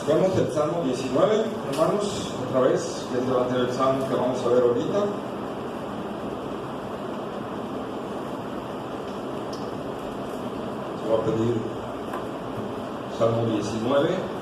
Busquemos el Salmo 19, hermanos, otra vez, que es el Salmo que vamos a ver ahorita. Se va a pedir Salmo 19.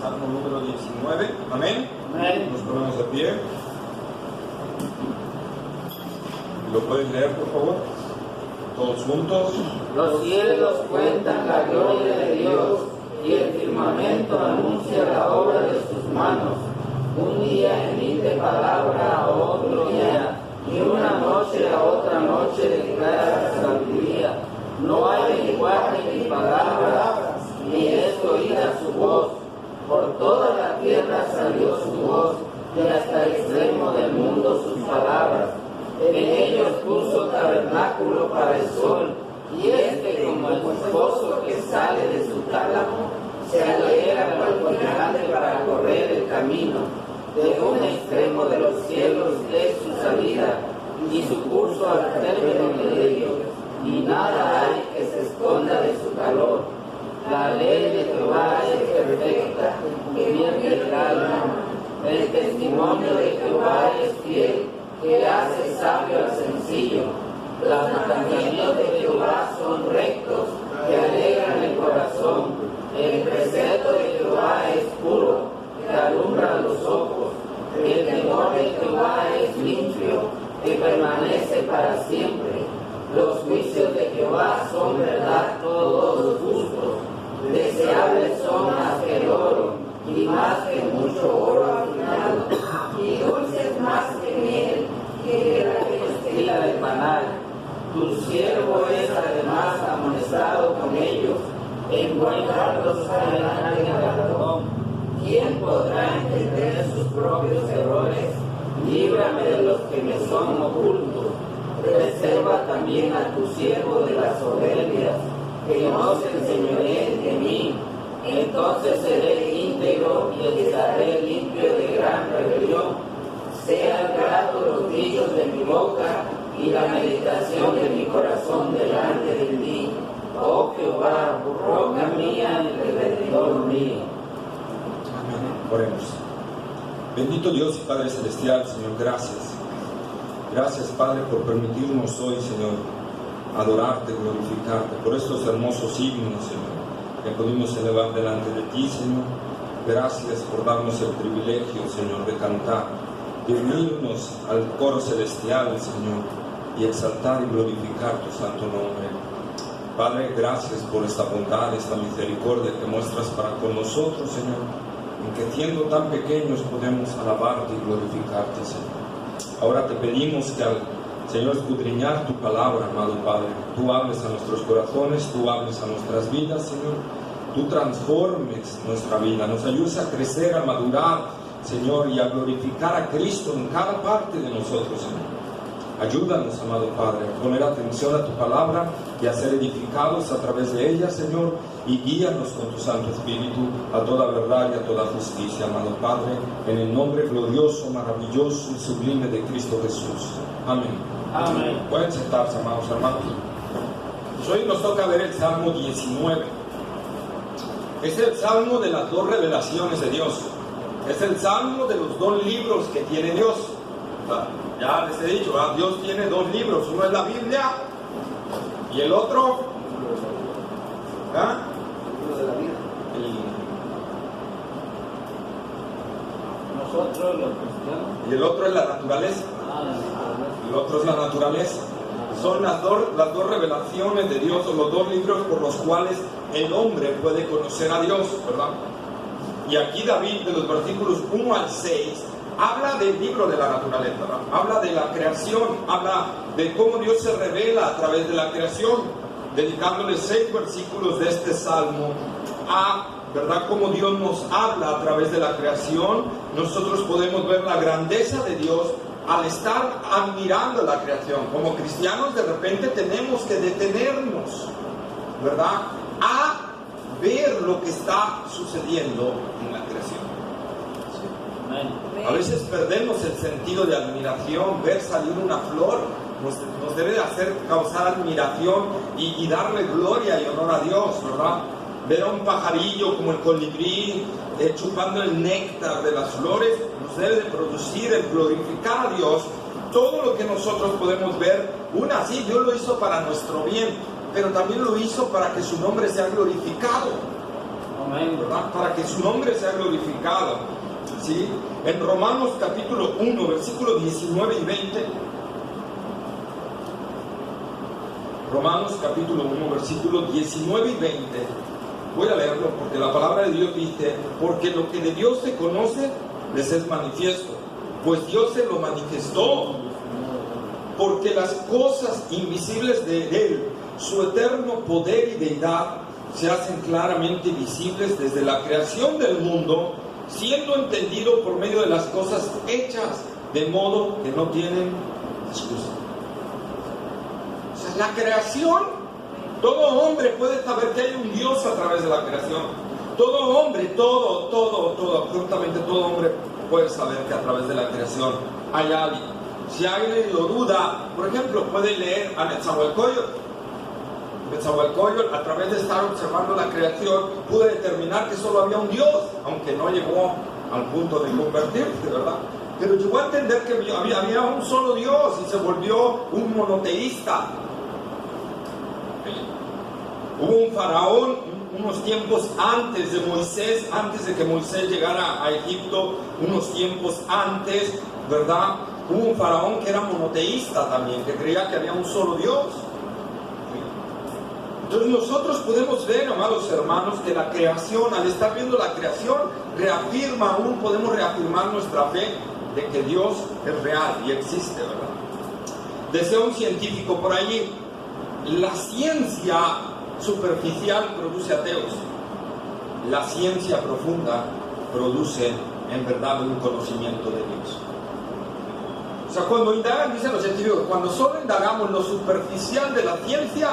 Salmo número 19, amén. Amén. Nos ponemos de pie. ¿Lo pueden leer, por favor? Todos juntos. Los cielos cuentan la gloria de Dios y el firmamento anuncia la obra de sus manos. Un día emite palabra a otro día y una noche a otra noche declara sabiduría. No hay lenguaje ni palabras, ni es oída su voz. Por toda la tierra salió su voz, y hasta el extremo del mundo sus palabras. En ellos puso tabernáculo para el sol, y como el esposo que sale de su tálamo, se alegra por el gigante para correr el camino. De un extremo de los cielos es su salida, y su curso al término de ellos, y nada hay que se esconda de su calor. La ley de Jehová es perfecta, que viene el alma. El testimonio de Jehová es fiel, que hace sabio al sencillo. Los mandamientos de Jehová son rectos, que alegran el corazón. El precepto de Jehová es puro, que alumbra los ojos. El temor de Jehová es limpio, que permanece para siempre. Los juicios de Jehová son verdad, todos justos. Deseables son más que el oro, y más que mucho oro afinado, y dulces más que miel, que la estila del panal. Tu siervo es además amonestado con ellos, en buen rato saldrán en galardón. ¿Quién podrá entender sus propios errores? Líbrame de los que me son ocultos. Reserva también a tu siervo de las soberbias, que no se enseñoreen de mí. Entonces seré íntegro y estaré limpio de gran rebelión. Sean gratos los dichos de mi boca y la meditación de mi corazón delante de ti, oh Jehová, roca mía y redentor mío. Amén. Oremos. Bendito Dios y Padre Celestial, Señor, gracias. Gracias, Padre, por permitirnos hoy, Señor, adorarte, glorificarte, por estos hermosos himnos, Señor, que pudimos elevar delante de ti, Señor. Gracias por darnos el privilegio, Señor, de cantar, de unirnos al coro celestial, Señor, y exaltar y glorificar tu santo nombre. Padre, gracias por esta bondad, esta misericordia que muestras para con nosotros, Señor, en que siendo tan pequeños podemos alabarte y glorificarte, Señor. Ahora te pedimos que al Señor, escudriñar tu palabra, amado Padre, tú hables a nuestros corazones, tú hables a nuestras vidas, Señor, tú transformes nuestra vida, nos ayudes a crecer, a madurar, Señor, y a glorificar a Cristo en cada parte de nosotros, Señor. Ayúdanos, amado Padre, a poner atención a tu palabra y a ser edificados a través de ella, Señor, y guíanos con tu Santo Espíritu a toda verdad y a toda justicia, amado Padre, en el nombre glorioso, maravilloso y sublime de Cristo Jesús. Amén. Amén. Pueden sentarse, amados hermanos. Hoy nos toca ver el Salmo 19. Es el Salmo de las dos revelaciones de Dios. Es el Salmo de los dos libros que tiene Dios. Ya les he dicho, ¿verdad? Dios tiene dos libros. Uno es la Biblia y el otro, Nosotros los cristianos. y el otro es la naturaleza. El otro es la naturaleza. Son las dos revelaciones de Dios, o los dos libros por los cuales el hombre puede conocer a Dios, ¿verdad? Y aquí David, de los versículos 1 al 6, habla del libro de la naturaleza, ¿verdad? Habla de la creación, habla de cómo Dios se revela a través de la creación, dedicándole 6 versículos de este salmo a, ¿verdad?, cómo Dios nos habla a través de la creación. Nosotros podemos ver la grandeza de Dios al estar admirando la creación. Como cristianos, de repente tenemos que detenernos ¿verdad?, a ver lo que está sucediendo en la creación. A veces perdemos el sentido de admiración. Ver salir una flor nos debe de causar admiración y darle gloria y honor a Dios, ¿verdad? Ver a un pajarillo como el colibrí chupando el néctar de las flores nos debe de producir el glorificar a Dios. Todo lo que nosotros podemos ver, sí, Dios lo hizo para nuestro bien, pero también lo hizo para que su nombre sea glorificado. Amén, ¿verdad? Para que su nombre sea glorificado. ¿Sí? En Romanos capítulo 1, versículos 19 y 20. Romanos capítulo 1, versículos 19 y 20. Voy a leerlo porque la palabra de Dios dice: porque lo que de Dios se conoce les es manifiesto, pues Dios se lo manifestó, porque las cosas invisibles de Él, su eterno poder y deidad, se hacen claramente visibles desde la creación del mundo, siendo entendido por medio de las cosas hechas, de modo que no tienen excusa. O sea, la creación, todo hombre puede saber que hay un Dios a través de la creación. Todo hombre, absolutamente todo hombre puede saber que a través de la creación hay alguien. Si alguien lo duda, por ejemplo, puede leer a Netzahualcóyotl. Netzahualcóyotl, a través de estar observando la creación, pudo determinar que solo había un Dios, aunque no llegó al punto de convertirse, ¿verdad? Pero llegó a entender que había un solo Dios y se volvió un monoteísta. Hubo un faraón unos tiempos antes de Moisés, antes de que Moisés llegara a Egipto, unos tiempos antes, ¿verdad? Hubo un faraón que era monoteísta también, que creía que había un solo Dios. Entonces nosotros podemos ver, amados hermanos, que la creación, al estar viendo la creación, podemos reafirmar nuestra fe de que Dios es real y existe, ¿verdad? Decía un científico por allí: la ciencia superficial produce ateos, la ciencia profunda produce en verdad un conocimiento de Dios. O sea, cuando indagan, dicen los científicos, cuando solo indagamos lo superficial de la ciencia,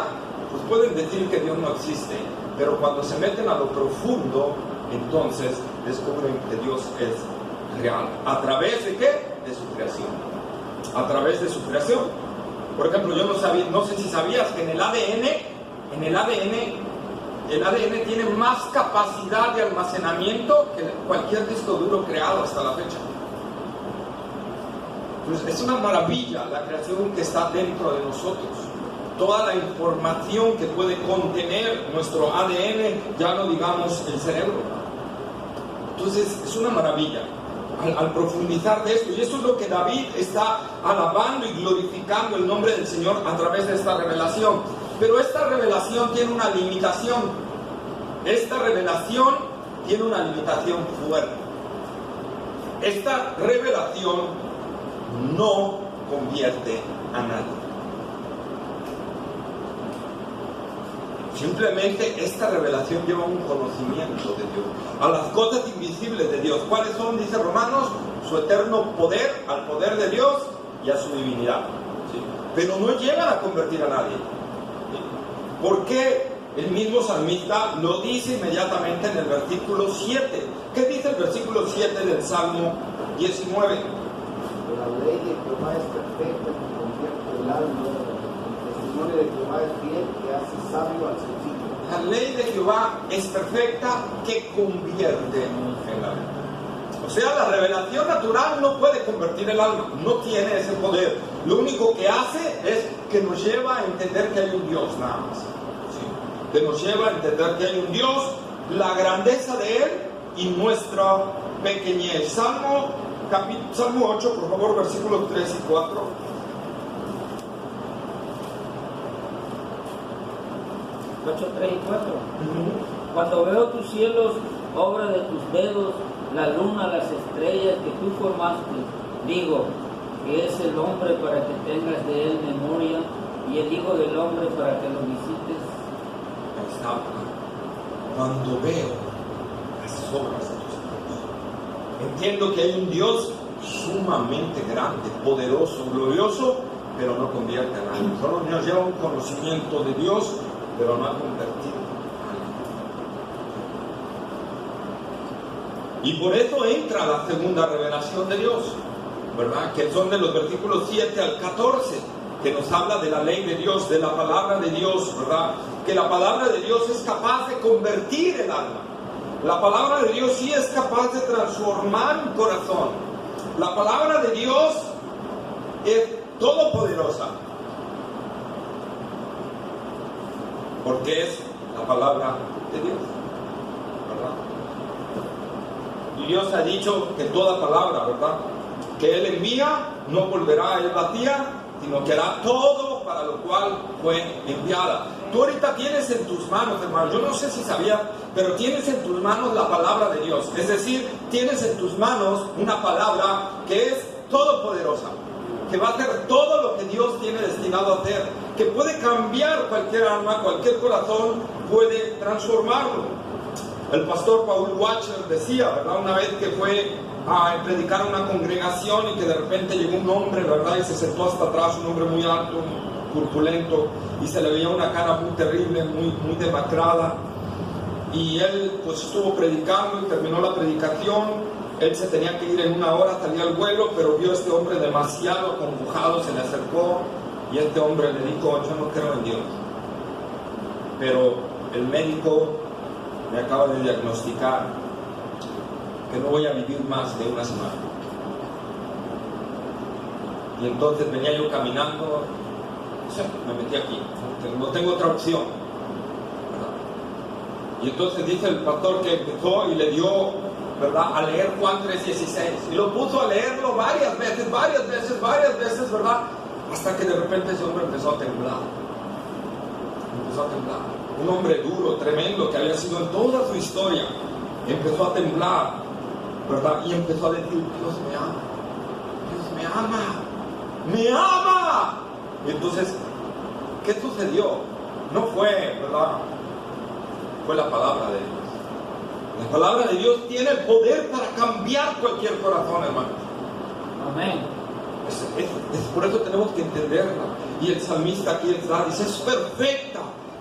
pues pueden decir que Dios no existe, pero cuando se meten a lo profundo, entonces descubren que Dios es real. ¿A través de qué? De su creación. A través de su creación. Por ejemplo, yo no sé si sabías que el ADN tiene más capacidad de almacenamiento que cualquier disco duro creado hasta la fecha. Entonces, es una maravilla la creación que está dentro de nosotros. Toda la información que puede contener nuestro ADN, ya no digamos el cerebro. Entonces, es una maravilla al profundizar de esto. Y eso es lo que David está alabando y glorificando el nombre del Señor a través de esta revelación. Pero esta revelación tiene una limitación. Esta revelación tiene una limitación fuerte. Esta revelación no convierte a nadie. Simplemente esta revelación lleva un conocimiento de Dios, a las cosas invisibles de Dios. ¿Cuáles son? Dice Romanos: su eterno poder, al poder de Dios y a su divinidad. ¿Sí? Pero no llegan a convertir a nadie. ¿Sí? ¿Por qué? El mismo salmista lo dice inmediatamente en el versículo 7. ¿Qué dice el versículo 7 del Salmo 19? La ley de Jehová es perfecta que convierte el alma. El testimonio de Jehová es fiel que hace sabio al sencillo. La ley de Jehová es perfecta que convierte el alma. O sea, la revelación natural no puede convertir el alma, no tiene ese poder. Lo único que hace es que nos lleva a entender que hay un Dios, nada más. ¿Sí? Que nos lleva a entender que hay un Dios, la grandeza de Él y nuestra pequeñez. Salmo 8, por favor, versículos 3 y 4. 8, 3 y 4. Cuando veo tus cielos, obra de tus dedos, la luna, las estrellas que tú formaste, digo, que es el hombre para que tengas de él memoria, y el Hijo del Hombre para que lo visites. Ahí está. Cuando veo las obras de tus dedos, entiendo que hay un Dios sumamente grande, poderoso, glorioso, pero no convierte a nadie. Solo nos lleva un conocimiento de Dios pero no ha convertido. Y por eso entra la segunda revelación de Dios, ¿verdad? Que son de los versículos 7 al 14, que nos habla de la ley de Dios, de la palabra de Dios, ¿verdad? Que la palabra de Dios es capaz de convertir el alma. La palabra de Dios sí es capaz de transformar un corazón. La palabra de Dios es todopoderosa, porque es la palabra de Dios, ¿verdad? Y Dios ha dicho que toda palabra, ¿verdad?, que Él envía no volverá a Él vacía, sino que hará todo para lo cual fue enviada. Tú ahorita tienes en tus manos, hermano, yo no sé si sabías, pero tienes en tus manos la palabra de Dios. Es decir, tienes en tus manos una palabra que es todopoderosa, que va a hacer todo lo que Dios tiene destinado a hacer, que puede cambiar cualquier alma, cualquier corazón, puede transformarlo. El pastor Paul Washer decía, ¿verdad?, una vez que fue a predicar a una congregación y que de repente llegó un hombre, ¿verdad?, y se sentó hasta atrás, un hombre muy alto, corpulento, y se le veía una cara muy terrible, muy demacrada. Y él pues estuvo predicando y terminó la predicación. Él se tenía que ir en 1 hora, salía al vuelo, pero vio a este hombre demasiado acongojado, se le acercó y este hombre le dijo: yo no creo en Dios, pero el médico me acaba de diagnosticar que no voy a vivir más de 1 semana. Y entonces venía yo caminando, me metí aquí, no tengo otra opción, ¿verdad? Y entonces dice el pastor que empezó y le dio, ¿verdad?, a leer Juan 3:16, y lo puso a leerlo varias veces, ¿verdad?, hasta que de repente ese hombre empezó a temblar. Un hombre duro, tremendo, que había sido en toda su historia, empezó a temblar, ¿verdad?, y empezó a decir: Dios me ama, Dios me ama. Y entonces, ¿qué sucedió? No fue, ¿verdad?, fue la palabra de Dios. La palabra de Dios tiene el poder para cambiar cualquier corazón, hermano. Amén. Por eso tenemos que entenderla. Y el salmista aquí dice: es perfecta,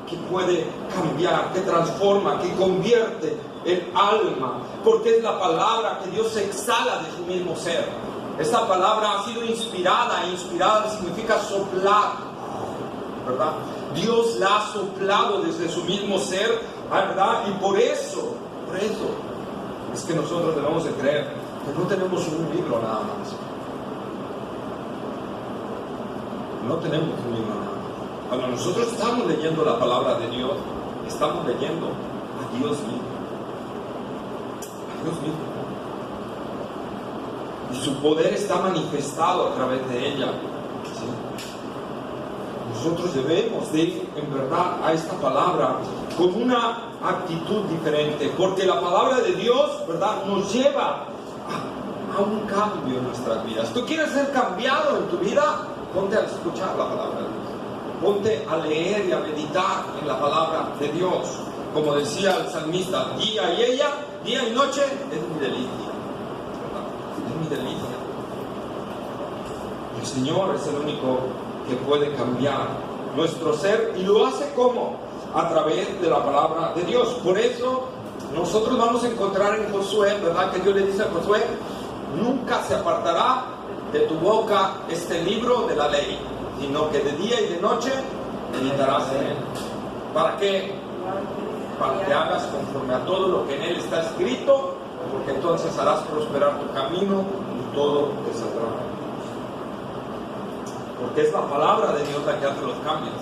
que puede cambiar, que transforma, que convierte el alma, porque es la palabra que Dios exhala de su mismo ser. Esta palabra ha sido inspirada, e inspirada significa soplar, ¿verdad? Dios la ha soplado desde su mismo ser, ¿verdad? Y por eso es que nosotros debemos de creer que no tenemos un libro nada más. No tenemos un libro nada más. Cuando nosotros estamos leyendo la palabra de Dios, estamos leyendo a Dios mismo. A Dios mismo. Y su poder está manifestado a través de ella. ¿Sí? Nosotros debemos de ir en verdad a esta palabra con una actitud diferente, porque la palabra de Dios, ¿verdad?, nos lleva a un cambio en nuestras vidas. ¿Tú quieres ser cambiado en tu vida? Ponte a escuchar la palabra de Dios. Ponte a leer y a meditar en la palabra de Dios. Como decía el salmista, día y noche es mi delicia. Es mi delicia. El Señor es el único que puede cambiar nuestro ser, y lo hace ¿cómo? A través de la palabra de Dios. Por eso nosotros vamos a encontrar en Josué, ¿verdad?, que Dios le dice a Josué: nunca se apartará de tu boca este libro de la ley, sino que de día y de noche meditarás en él. ¿Para qué? Para que hagas conforme a todo lo que en él está escrito, porque entonces harás prosperar tu camino y todo te saldrá. Porque es la palabra de Dios la que hace los cambios.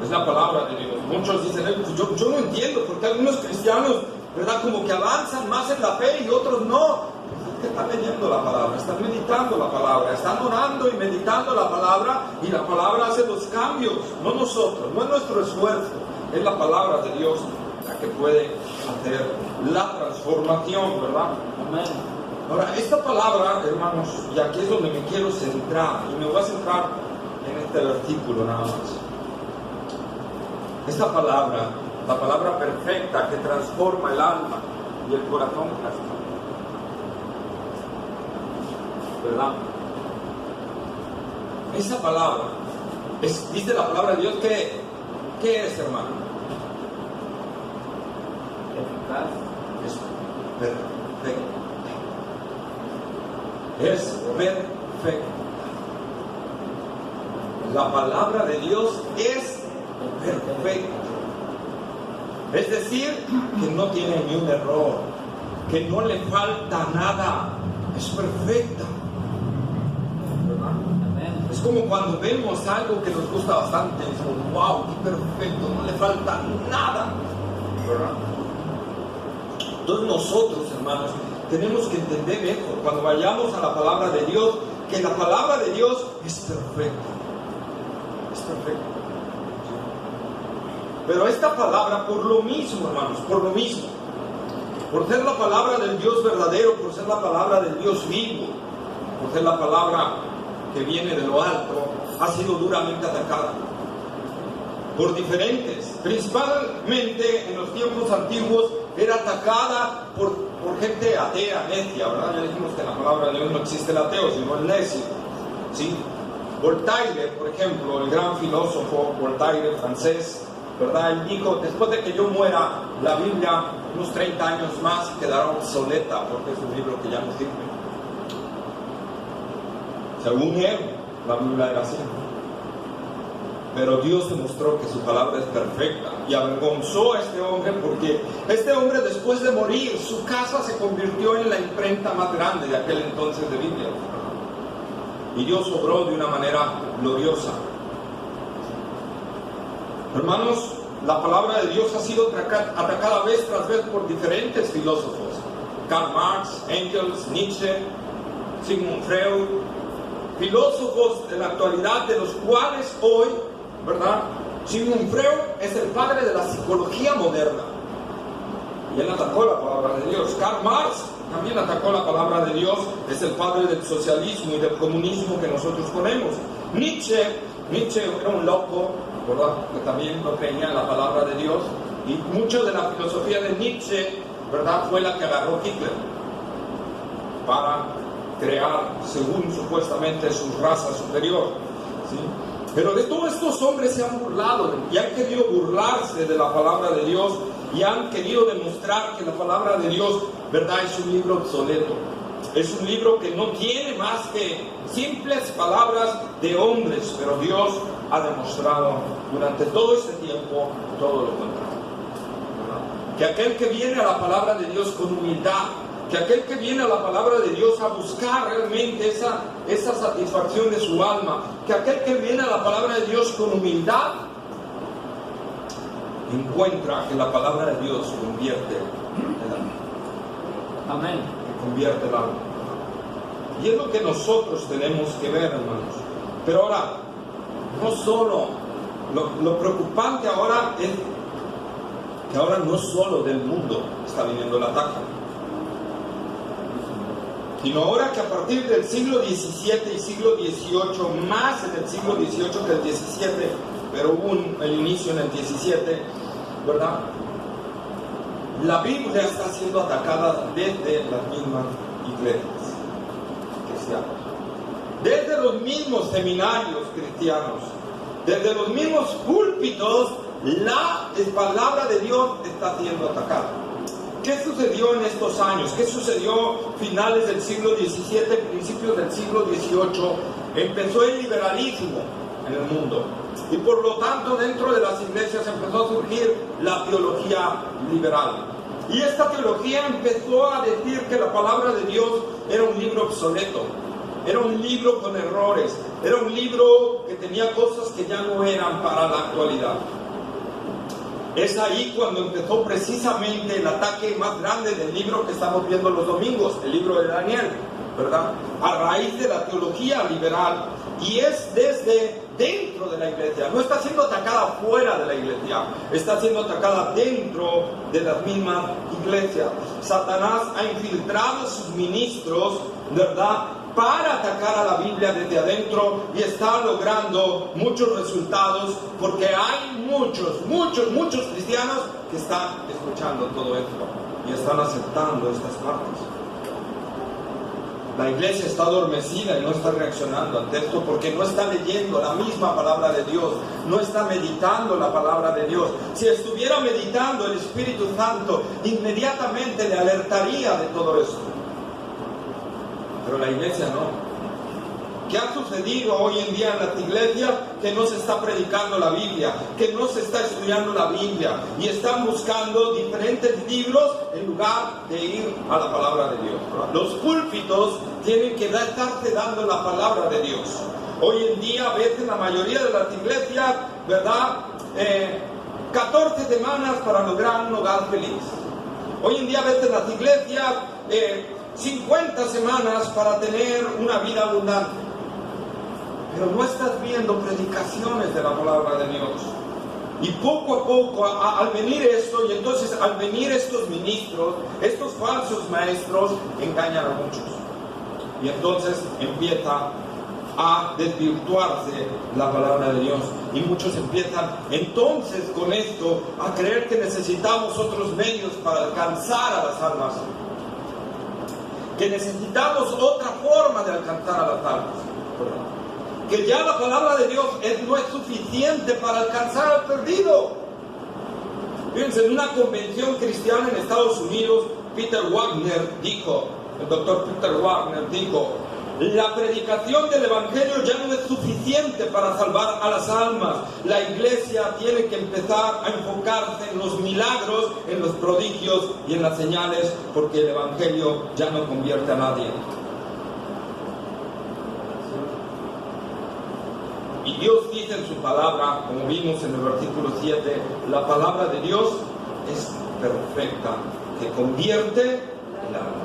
Es la palabra de Dios. Muchos dicen: yo no entiendo por qué algunos cristianos, ¿verdad?, como que avanzan más en la fe y otros no. Es que están leyendo la palabra, están meditando la palabra, están orando y meditando la palabra, y la palabra hace los cambios, no nosotros, no es nuestro esfuerzo, es la palabra de Dios la que puede hacer la transformación, ¿verdad? Amén. Ahora, esta palabra, hermanos, y aquí es donde me quiero centrar, y me voy a centrar en este versículo nada más. Esta palabra, la palabra perfecta que transforma el alma y el corazón, ¿verdad? Esa palabra, dice la palabra de Dios que ¿Qué es, hermano? Eficaz. Es perfecto. Es perfecto. La palabra de Dios es perfecta. Es decir, que no tiene ni un error, que no le falta nada. Es perfecta. Amén. Es como cuando vemos algo que nos gusta bastante y decimos, wow, qué perfecto, no le falta nada. Entonces nosotros, hermanos, tenemos que entender esto. Cuando vayamos a la palabra de Dios, que la palabra de Dios es perfecta. Es perfecta. Pero esta palabra, por lo mismo, hermanos, por lo mismo, por ser la palabra del Dios verdadero, por ser la palabra del Dios vivo, por ser la palabra que viene de lo alto, ha sido duramente atacada por diferentes. Principalmente en los tiempos antiguos era atacada por gente atea, necia, ¿verdad? Ya dijimos que en la palabra de Dios no existe el ateo, sino el necio, ¿sí? Voltaire, por ejemplo, el gran filósofo Voltaire, francés, ¿verdad? Él dijo, después de que yo muera, la Biblia, unos 30 años más, quedará obsoleta, porque es un libro que ya no sirve. Según él, la Biblia era así. Pero Dios demostró que su palabra es perfecta y avergonzó a este hombre, porque este hombre, después de morir, su casa se convirtió en la imprenta más grande de aquel entonces de Biblia. Y Dios obró de una manera gloriosa. Hermanos, la palabra de Dios ha sido atacada vez tras vez por diferentes filósofos. Karl Marx, Engels, Nietzsche, Sigmund Freud, filósofos de la actualidad, de los cuales hoy, ¿verdad? Sigmund Freud es el padre de la psicología moderna. Y él atacó la palabra de Dios. Karl Marx también atacó la palabra de Dios, es el padre del socialismo y del comunismo que nosotros ponemos. Nietzsche era un loco, ¿verdad? Que también no creía en la palabra de Dios. Y mucho de la filosofía de Nietzsche, ¿verdad? Fue la que agarró Hitler para crear, según supuestamente, su raza superior, ¿sí? Pero de todos estos hombres se han burlado y han querido burlarse de la palabra de Dios y han querido demostrar que la palabra de Dios, ¿verdad?, es un libro obsoleto. Es un libro que no tiene más que simples palabras de hombres, pero Dios ha demostrado durante todo este tiempo todo lo contrario. Que aquel que viene a la palabra de Dios con humildad, que aquel que viene a la palabra de Dios a buscar realmente esa satisfacción de su alma, que aquel que viene a la palabra de Dios con humildad, encuentra que la palabra de Dios convierte el alma. Amén. Que convierte el alma. Y es lo que nosotros tenemos que ver, hermanos. Pero ahora, no solo, lo preocupante ahora es que ahora no solo del mundo está viniendo el ataque, sino ahora que a partir del siglo XVII y siglo XVIII, más en el siglo XVIII que el XVII, pero hubo el inicio en el XVII, ¿verdad? La Biblia está siendo atacada desde las mismas iglesias cristianas, desde los mismos seminarios cristianos, desde los mismos púlpitos. La palabra de Dios está siendo atacada. ¿Qué sucedió en estos años? ¿Qué sucedió finales del siglo XVII, principios del siglo XVIII? Empezó el liberalismo en el mundo. Y por lo tanto, dentro de las iglesias empezó a surgir la teología liberal. Y esta teología empezó a decir que la palabra de Dios era un libro obsoleto, era un libro con errores, era un libro que tenía cosas que ya no eran para la actualidad. Es ahí cuando empezó precisamente el ataque más grande del libro que estamos viendo los domingos, el libro de Daniel, ¿verdad? A raíz de la teología liberal. Y es desde dentro de la iglesia. No está siendo atacada fuera de la iglesia, está siendo atacada dentro de las mismas iglesias. Satanás ha infiltrado a sus ministros, ¿verdad?, para atacar a la Biblia desde adentro, y está logrando muchos resultados, porque hay muchos cristianos que están escuchando todo esto y están aceptando estas partes. La iglesia está adormecida y no está reaccionando ante esto porque no está leyendo la misma palabra de Dios, no está meditando la palabra de Dios. Si estuviera meditando, el Espíritu Santo inmediatamente le alertaría de todo esto. Pero la iglesia no. ¿Qué ha sucedido hoy en día en las iglesias? Que no se está predicando la Biblia, que no se está estudiando la Biblia y están buscando diferentes libros en lugar de ir a la palabra de Dios. Los púlpitos tienen que estarse dando la palabra de Dios. Hoy en día ves en la mayoría de las iglesias, ¿verdad? 14 semanas para lograr un hogar feliz. Hoy en día ves en las iglesias 50 semanas para tener una vida abundante. Pero no estás viendo predicaciones de la palabra de Dios. Y poco a poco, al venir esto, y entonces al venir estos ministros, estos falsos maestros, engañan a muchos. Y entonces empieza a desvirtuarse la palabra de Dios. Y muchos empiezan entonces con esto a creer que necesitamos otros medios para alcanzar a las almas. Que necesitamos otra forma de alcanzar a las almas. Que ya la palabra de Dios no es suficiente para alcanzar al perdido. Fíjense, en una convención cristiana en Estados Unidos, el doctor Peter Wagner dijo: la predicación del Evangelio ya no es suficiente para salvar a las almas. La iglesia tiene que empezar a enfocarse en los milagros, en los prodigios y en las señales, porque el Evangelio ya no convierte a nadie. Y Dios dice en su palabra, como vimos en el versículo 7, la palabra de Dios es perfecta, que convierte el alma.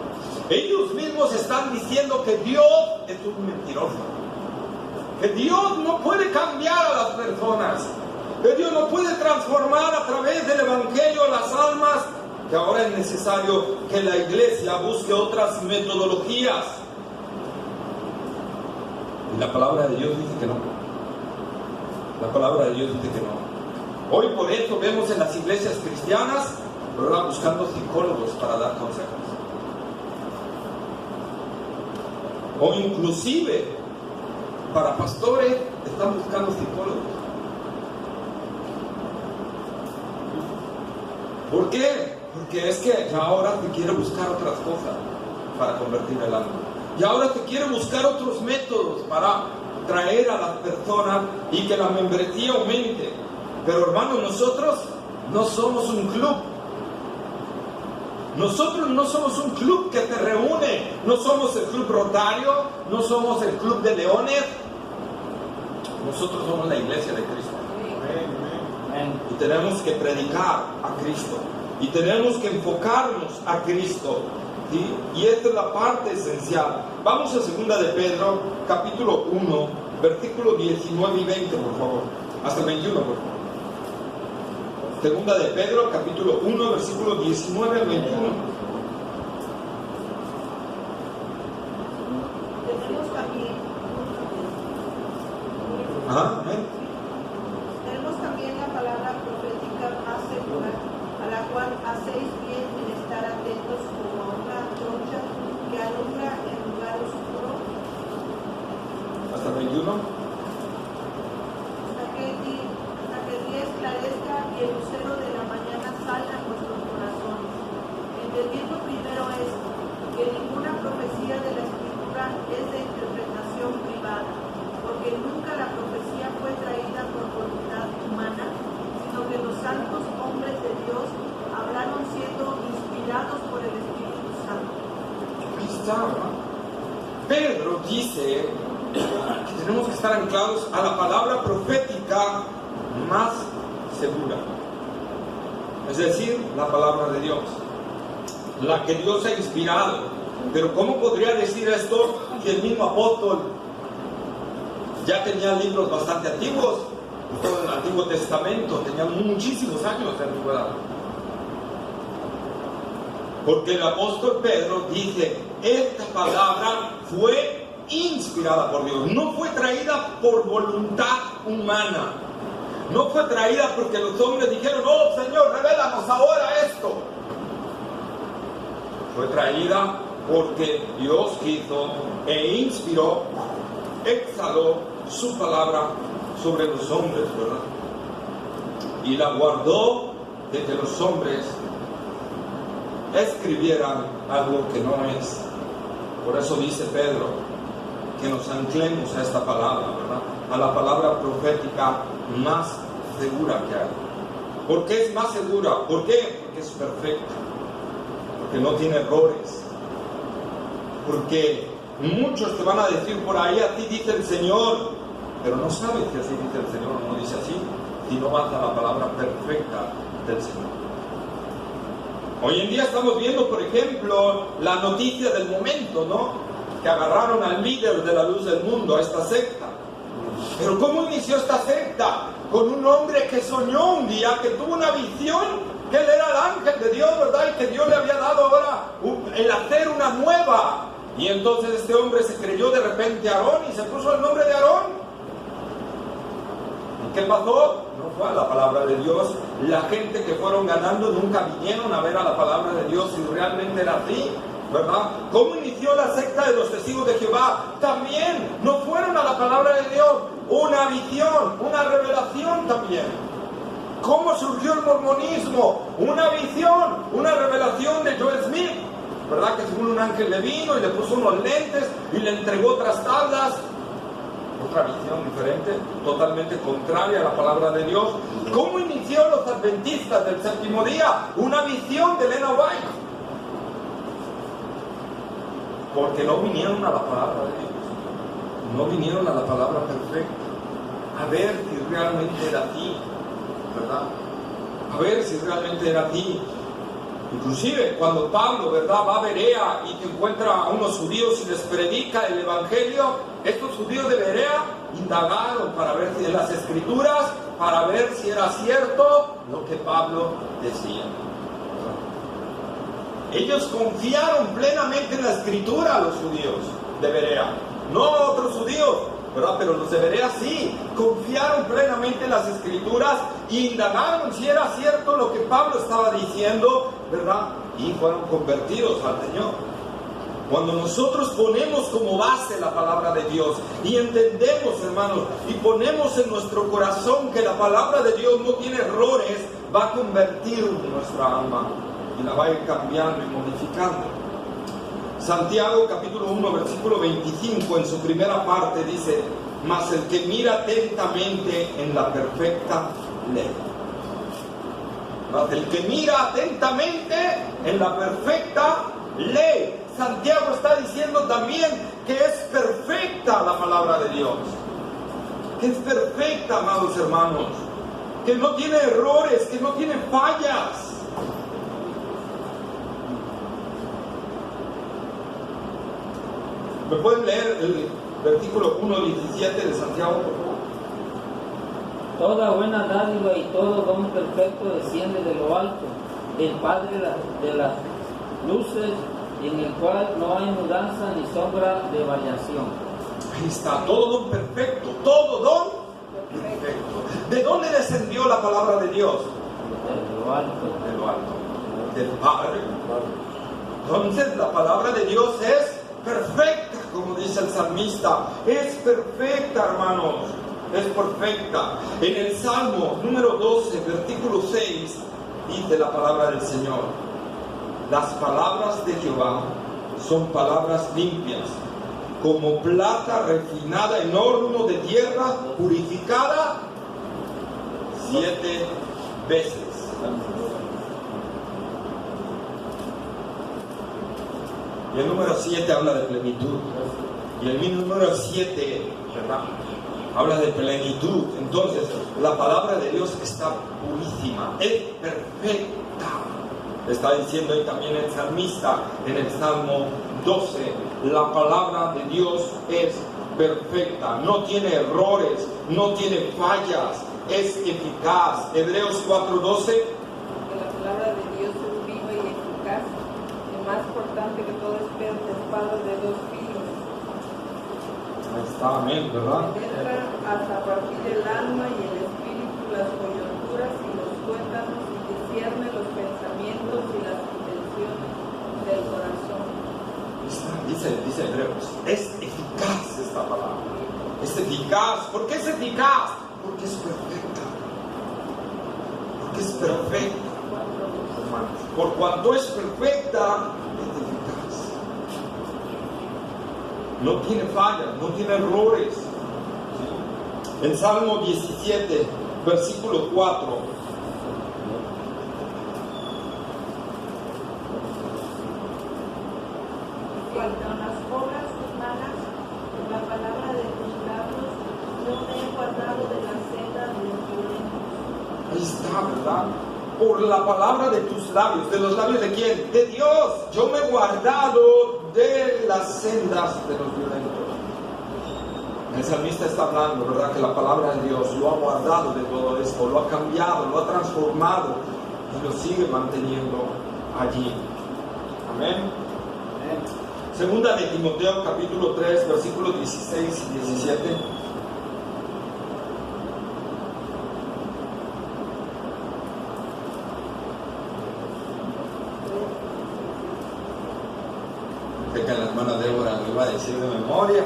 Ellos mismos están diciendo que Dios es un mentiroso, que Dios no puede cambiar a las personas, que Dios no puede transformar a través del Evangelio a las almas, que ahora es necesario que la iglesia busque otras metodologías. Y la palabra de Dios dice que no. La palabra de Dios dice que no. Hoy por eso vemos en las iglesias cristianas, ¿verdad?, buscando psicólogos para dar consejos. O inclusive para pastores están buscando psicólogos. ¿Por qué? Porque es que ahora se quiere buscar otras cosas para convertir el alma. Y ahora se quiere buscar otros métodos para traer a las personas y que la membresía aumente. Pero hermanos, nosotros no somos un club. Nosotros no somos un club que se reúne. No somos el club Rotario, no somos el club de leones. Nosotros somos la iglesia de Cristo. Y tenemos que predicar a Cristo. Y tenemos que enfocarnos a Cristo. ¿Sí? Y esta es la parte esencial. Vamos a 2 de Pedro, capítulo 1, versículo 19 y 20, por favor. Hasta el 21, por favor. 2 de Pedro, capítulo 1, versículo 19 al 21. Tenemos también la palabra profética más segura, a la cual hacéis bien en estar atentos como a una antorcha que alumbra en lugar oscuro. Hasta el 21. Hasta que el día esclarezca y el lucero de la mañana salga en vuestros corazones. Entendiendo primero esto, que ninguna profecía de la Escritura es de interpretación privada, porque nunca la profecía fue traída por voluntad humana, sino que los santos hombres de Dios hablaron siendo inspirados por el Espíritu Santo. Aquí está, ¿no? Pedro dice que tenemos que estar anclados a la palabra profética más segura, es decir, la palabra de Dios, la que Dios ha inspirado. Pero ¿cómo podría decir esto si el mismo apóstol ya tenía libros bastante antiguos? Todo el Antiguo Testamento tenía muchísimos años de antigüedad. Porque el apóstol Pedro dice: esta palabra fue inspirada por Dios, no fue traída por voluntad humana, no fue traída porque los hombres dijeron: oh Señor, revélanos ahora esto. Fue traída porque Dios quiso e inspiró, exhaló su palabra sobre los hombres, ¿verdad? Y la guardó de que los hombres escribieran algo que no es. Por eso dice Pedro que nos anclemos a esta palabra, ¿verdad? A la palabra profética más segura que hay. ¿Por qué es más segura? ¿Por qué? Porque es perfecta, porque no tiene errores, porque muchos te van a decir por ahí, a ti dice el Señor, pero no sabes que así dice el Señor o no dice así, si no vas a la palabra perfecta del Señor. Hoy en día estamos viendo, por ejemplo, la noticia del momento, ¿no? Que agarraron al líder de la luz del mundo, a esta secta. Pero ¿cómo inició esta secta? Con un hombre que soñó un día, que tuvo una visión, que él era el ángel de Dios, ¿verdad? Y que Dios le había dado ahora el hacer una nueva. Y entonces este hombre se creyó de repente Aarón y se puso el nombre de Aarón. ¿Y qué pasó? No fue a la palabra de Dios. La gente que fueron ganando nunca vinieron a ver a la palabra de Dios si realmente era así, ¿verdad? ¿Cómo inició la secta de los testigos de Jehová? También no fueron a la palabra de Dios. Una visión, una revelación también. ¿Cómo surgió el mormonismo? Una visión, una revelación de Joel Smith, ¿verdad? Que según un ángel le vino y le puso unos lentes y le entregó otras tablas. Otra visión diferente, totalmente contraria a la palabra de Dios. ¿Cómo inició los adventistas del séptimo día? Una visión de Elena White. Porque no vinieron a la palabra de Dios, no vinieron a la palabra perfecta, a ver si realmente era así, ¿verdad? A ver si realmente era así. Inclusive cuando Pablo, ¿verdad?, va a Berea y que encuentra a unos judíos y les predica el evangelio, estos judíos de Berea indagaron para ver si en las escrituras, para ver si era cierto lo que Pablo decía. Ellos confiaron plenamente en la escritura, los judíos de Berea, no otros judíos, ¿verdad? Pero los de Berea sí, confiaron plenamente en las escrituras y indagaron si era cierto lo que Pablo estaba diciendo, ¿verdad? Y fueron convertidos al Señor. Cuando nosotros ponemos como base la palabra de Dios y entendemos, hermanos, y ponemos en nuestro corazón que la palabra de Dios no tiene errores, va a convertir nuestra alma y la va a ir cambiando y modificando. Santiago capítulo 1 versículo 25 en su primera parte dice: mas el que mira atentamente en la perfecta ley. Mas el que mira atentamente en la perfecta ley. Santiago está diciendo también que es perfecta la palabra de Dios. Que es perfecta, amados hermanos. Que no tiene errores, que no tiene fallas. ¿Me pueden leer el versículo 1:17 de Santiago, por favor? Toda buena dádiva y todo don perfecto desciende de lo alto, del Padre de las luces, en el cual no hay mudanza ni sombra de variación. Ahí está, todo don perfecto, todo don perfecto. ¿De dónde descendió la palabra de Dios? De lo alto. De lo alto, del Padre. Entonces la palabra de Dios es perfecta, como dice el salmista. Es perfecta, hermanos, es perfecta. En el Salmo número 12, versículo 6, dice la palabra del Señor: las palabras de Jehová son palabras limpias, como plata refinada en horno de tierra purificada 7 veces. Y el número 7 habla de plenitud. Y el número 7, ¿verdad?, habla de plenitud. Entonces, la palabra de Dios está purísima, es perfecta. Está diciendo ahí también el salmista en el Salmo 12, la palabra de Dios es perfecta, no tiene errores, no tiene fallas, es eficaz. Hebreos 4:12. La palabra de Dios es viva y eficaz, y más cortante que todo espada de 2 filos. Ahí está, amén, ¿verdad? Penetra hasta partir el alma y el espíritu, las coyunturas y los tuétanos, y discierne los pensamientos y las intenciones del corazón. dice Hebreos, es eficaz esta palabra. Es eficaz. ¿Por qué es eficaz? Porque es perfecta. Porque es perfecta, hermanos. Por cuanto es perfecta, es eficaz. No tiene fallas, no tiene errores. En Salmo 17, versículo 4. Cuando las obras humanas, la palabra de tus labios, no me he guardado de la senda de los violentos. Ahí está, ¿verdad? Por la palabra de tus labios. ¿De los labios de quién? De Dios. Yo me he guardado de las sendas de los violentos. El salmista está hablando, ¿verdad? Que la palabra de Dios lo ha guardado de todo esto, lo ha cambiado, lo ha transformado y lo sigue manteniendo allí. Amén. Segunda de Timoteo, capítulo 3, versículos 16 y 17. Sé que la hermana Débora lo iba a decir de memoria.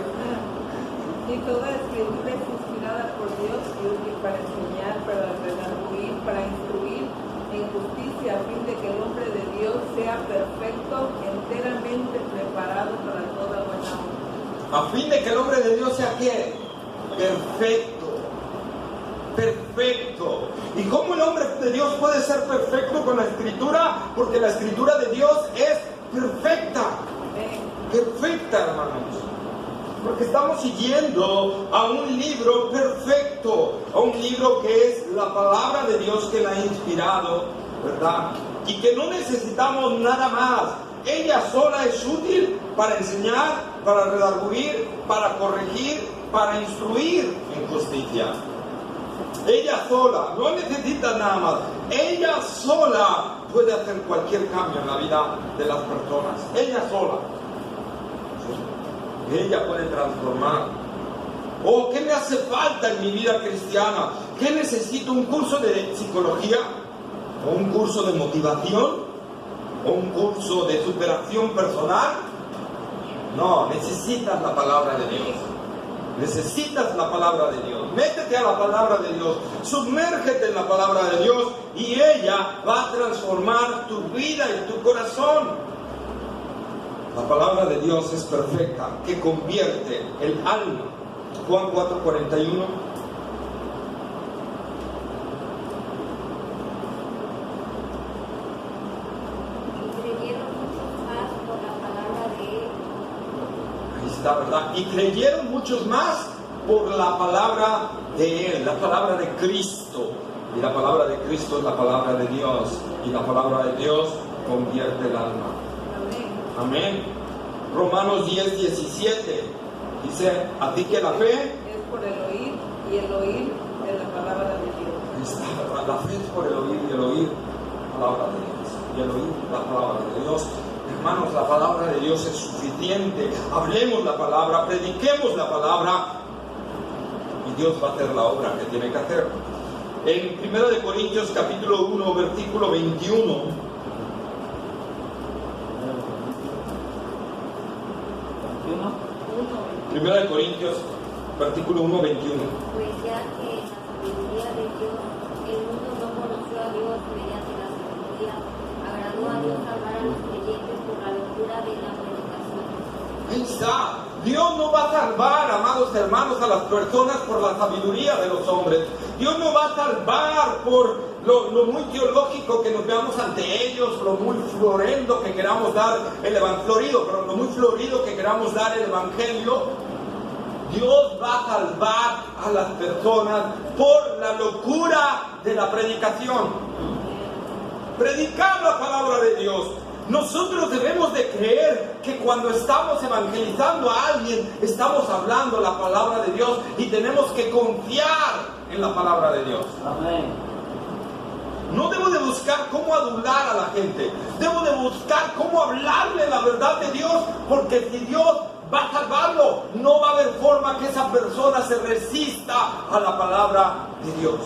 Y toda escritura es inspirada por Dios y útil para enseñar, para redarguir, para instruir en justicia, a fin de que el hombre de Dios sea perfecto, enteramente preparado para toda buena obra. A fin de que el hombre de Dios sea ¿qué? Perfecto. Perfecto. ¿Y cómo el hombre de Dios puede ser perfecto con la escritura? Porque la escritura de Dios es perfecta. Perfecta, hermanos. Porque estamos siguiendo a un libro perfecto, a un libro que es la palabra de Dios que la ha inspirado, ¿verdad? Y que no necesitamos nada más. Ella sola es útil para enseñar, para redarguir, para corregir, para instruir en justicia. Ella sola, no necesita nada más. Ella sola puede hacer cualquier cambio en la vida de las personas. Ella sola. Ella puede transformar. ¿O qué me hace falta en mi vida cristiana? ¿Qué necesito? ¿Un curso de psicología? ¿O un curso de motivación? ¿O un curso de superación personal? No, necesitas la palabra de Dios. Necesitas la palabra de Dios. Métete a la palabra de Dios. Sumérgete en la palabra de Dios y ella va a transformar tu vida y tu corazón. La palabra de Dios es perfecta, que convierte el alma. Juan 4:41. Ahí está, ¿verdad? Y creyeron muchos más por la palabra de Él, la palabra de Cristo. Y la palabra de Cristo es la palabra de Dios. Y la palabra de Dios convierte el alma. Amén. Romanos 10:17 dice, a ti que la fe es por el oír y el oír de la palabra de Dios. Ahí está, la fe es por el oír y el oír la palabra de Dios. Y el oír la palabra de Dios. Hermanos, la palabra de Dios es suficiente. Hablemos la palabra, prediquemos la palabra y Dios va a hacer la obra que tiene que hacer. En 1 Corintios capítulo 1 versículo 21. 1 Corintios, versículo 1, 21. Pues ya que en la sabiduría de Dios, el mundo no conoció a Dios mediante la sabiduría, agradó a Dios salvar a los creyentes por la locura de la predicación. Ahí está. Dios no va a salvar, amados hermanos, a las personas por la sabiduría de los hombres. Dios no va a salvar por lo muy teológico que nos veamos ante ellos, lo muy florido que queramos dar el evangelio. Dios va a salvar a las personas por la locura de la predicación. Predicar la palabra de Dios. Nosotros debemos de creer que cuando estamos evangelizando a alguien, estamos hablando la palabra de Dios y tenemos que confiar en la palabra de Dios. Amén. No debo de buscar cómo adular a la gente. Debo de buscar cómo hablarle la verdad de Dios, porque si Dios va a salvarlo, no va a haber forma que esa persona se resista a la palabra de Dios.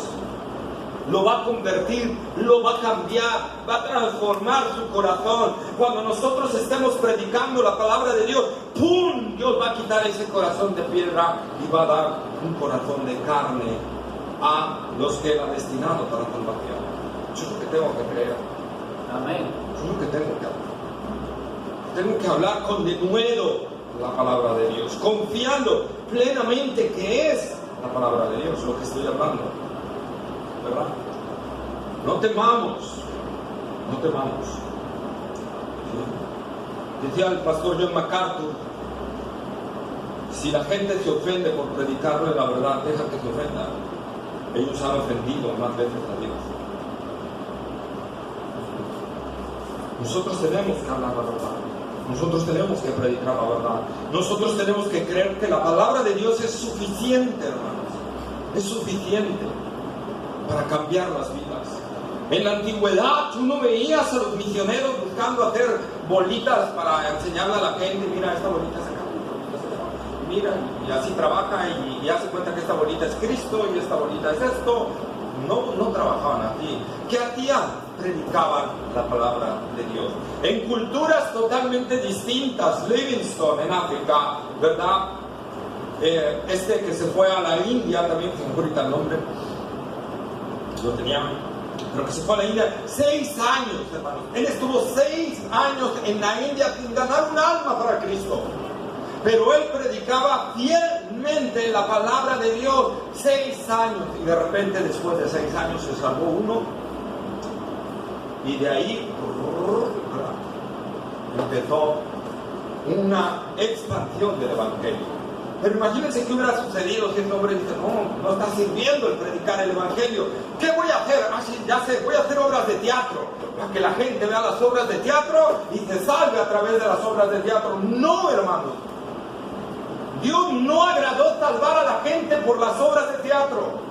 lo va a convertir, lo va a cambiar, va a transformar su corazón. Cuando nosotros estemos predicando la palabra de Dios, ¡pum!, Dios va a quitar ese corazón de piedra y va a dar un corazón de carne a los que Él ha destinado para salvación. Yo es lo que tengo que creer. Amén. Yo es lo que tengo que hablar. Tengo que hablar con denuedo la palabra de Dios, confiando plenamente que es la palabra de Dios lo que estoy hablando, ¿verdad? No temamos, no temamos. ¿Sí? Decía el pastor John MacArthur: si la gente se ofende por predicarle la verdad, deja que se ofenda. Ellos han ofendido más veces a Dios. Nosotros tenemos que hablar la verdad. Nosotros tenemos que predicar la verdad. Nosotros tenemos que creer que la palabra de Dios es suficiente, hermanos. Es suficiente para cambiar las vidas. En la antigüedad tú no veías a los misioneros buscando hacer bolitas para enseñarle a la gente: mira, esta bolita es acá, mira, y así trabaja y hace cuenta que esta bolita es Cristo y esta bolita es esto. No trabajaban así. ¿Qué hacían? Predicaban la palabra de Dios. En culturas totalmente distintas, Livingstone en África, ¿verdad? Que se fue a la India, también se me ahorita el nombre, lo tenía, pero que se fue a la India, 6 años, hermanos. Él estuvo 6 años en la India sin ganar un alma para Cristo. Pero él predicaba fielmente la palabra de Dios 6 años, y de repente después de 6 años se salvó uno, y de ahí empezó una expansión del evangelio. Pero imagínense qué hubiera sucedido si este hombre dice: no está sirviendo el predicar el evangelio. ¿Qué voy a hacer? Ya sé, voy a hacer obras de teatro, para que la gente vea las obras de teatro y se salve a través de las obras de teatro. No, hermanos. Dios no agradó salvar a la gente por las obras de teatro.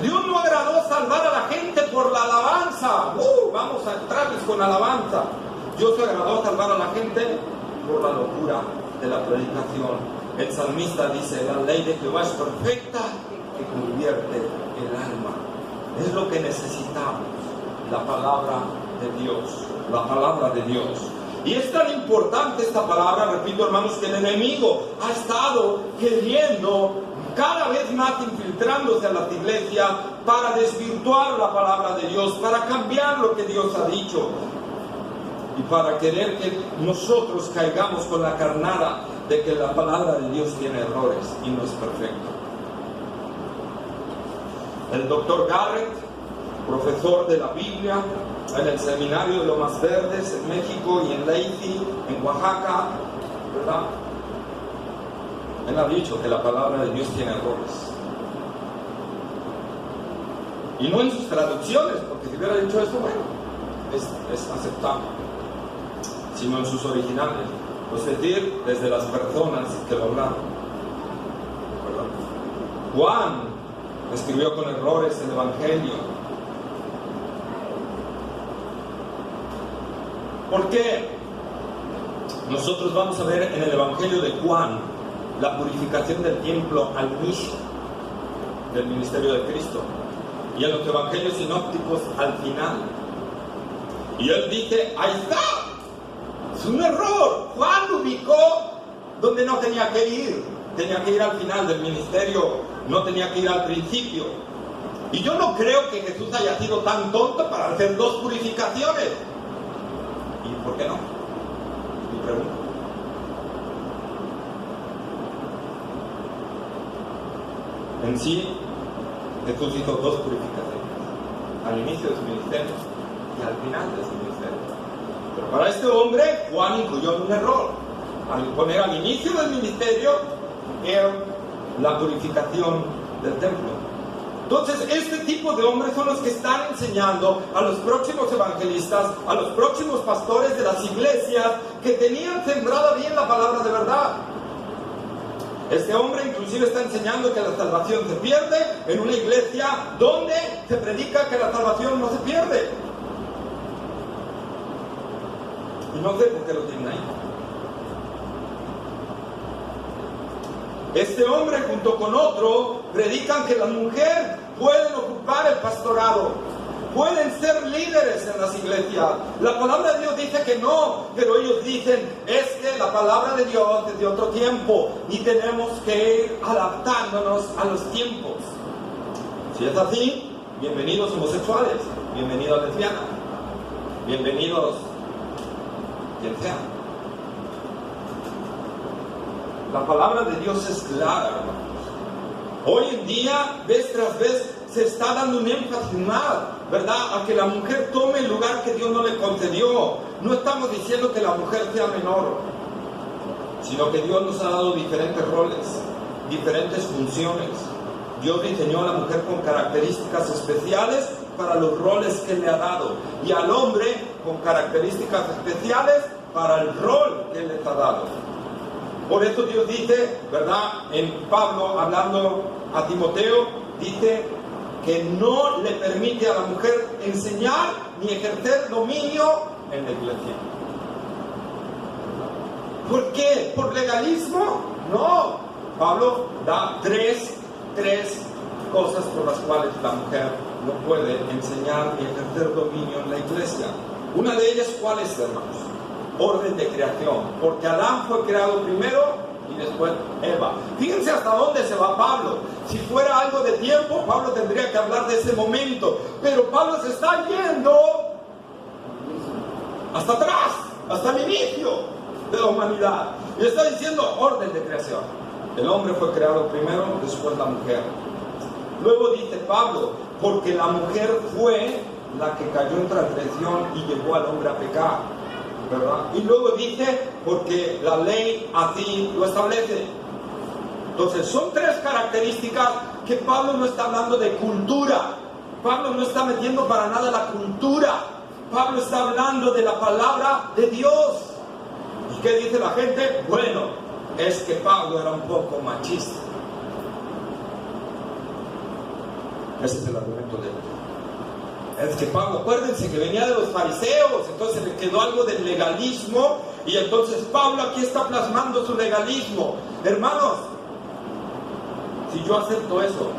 Dios no agradó salvar a la gente por la alabanza. Vamos a entrarles con alabanza. Dios se agradó salvar a la gente por la locura de la predicación. El salmista dice: la ley de Jehová es perfecta, que convierte el alma. Es lo que necesitamos, la palabra de Dios. La palabra de Dios. Y es tan importante esta palabra, repito, hermanos, que el enemigo ha estado queriendo cada vez más infiltrándose a las iglesias para desvirtuar la palabra de Dios, para cambiar lo que Dios ha dicho y para querer que nosotros caigamos con la carnada de que la palabra de Dios tiene errores y no es perfecto. El doctor Garrett, profesor de la Biblia en el seminario de Lomas Verdes en México y en Leyte, en Oaxaca, ¿verdad? Él ha dicho que la palabra de Dios tiene errores. Y no en sus traducciones, porque si hubiera dicho eso, bueno, es aceptable, sino en sus originales, es decir, desde las personas que lo hablaron, ¿verdad? Juan escribió con errores el Evangelio. ¿Por qué? Nosotros vamos a ver en el Evangelio de Juan la purificación del templo al inicio del ministerio de Cristo, y en los evangelios sinópticos al final. Y él dice: ahí está, es un error. Juan lo ubicó donde no tenía que ir al final del ministerio, no tenía que ir al principio. Y yo no creo que Jesús haya sido tan tonto para hacer 2 purificaciones. ¿Y por qué no? Mi pregunta. En sí, Jesús hizo 2 purificaciones, al inicio de su ministerio y al final de su ministerio. Pero para este hombre, Juan incluyó un error. Al poner al inicio del ministerio era la purificación del templo. Entonces, este tipo de hombres son los que están enseñando a los próximos evangelistas, a los próximos pastores de las iglesias que tenían sembrada bien la palabra de verdad. Este hombre inclusive está enseñando que la salvación se pierde en una iglesia donde se predica que la salvación no se pierde. Y no sé por qué lo tienen ahí. Este hombre junto con otro predican que las mujeres pueden ocupar el pastorado, pueden ser líderes en las iglesias. La palabra de Dios dice que no, pero ellos dicen, es que la palabra de Dios es de otro tiempo y tenemos que ir adaptándonos a los tiempos. Si es así, bienvenidos homosexuales, bienvenidos lesbianas, bienvenidos quien sea. La palabra de Dios es clara, hermanos. Hoy en día, vez tras vez, se está dando un énfasis más, ¿verdad?, a que la mujer tome el lugar que Dios no le concedió. No estamos diciendo que la mujer sea menor, sino que Dios nos ha dado diferentes roles, diferentes funciones. Dios diseñó a la mujer con características especiales para los roles que le ha dado, y al hombre con características especiales para el rol que les ha dado. Por eso Dios dice, ¿verdad?, en Pablo, hablando a Timoteo, dice que no le permite a la mujer enseñar ni ejercer dominio en la iglesia. ¿Por qué? ¿Por legalismo? No. Pablo da tres cosas por las cuales la mujer no puede enseñar ni ejercer dominio en la iglesia. Una de ellas, ¿cuál es, hermanos? Orden de creación, porque Adán fue creado primero y después Eva. Fíjense hasta dónde se va Pablo. Si fuera algo de tiempo, Pablo tendría que hablar de ese momento, pero Pablo se está yendo hasta atrás, hasta el inicio de la humanidad, y está diciendo orden de creación. El hombre fue creado primero, después la mujer. Luego dice Pablo, porque la mujer fue la que cayó en transgresión y llevó al hombre a pecar, ¿verdad? Y luego dice, porque la ley así lo establece. Entonces, son tres características que Pablo no está hablando de cultura. Pablo no está metiendo para nada la cultura. Pablo está hablando de la palabra de Dios. ¿Y qué dice la gente? Bueno, es que Pablo era un poco machista. Ese es el argumento de él. Es que Pablo, acuérdense que venía de los fariseos, entonces le quedó algo del legalismo, y entonces Pablo aquí está plasmando su legalismo. Hermanos, si yo acepto eso,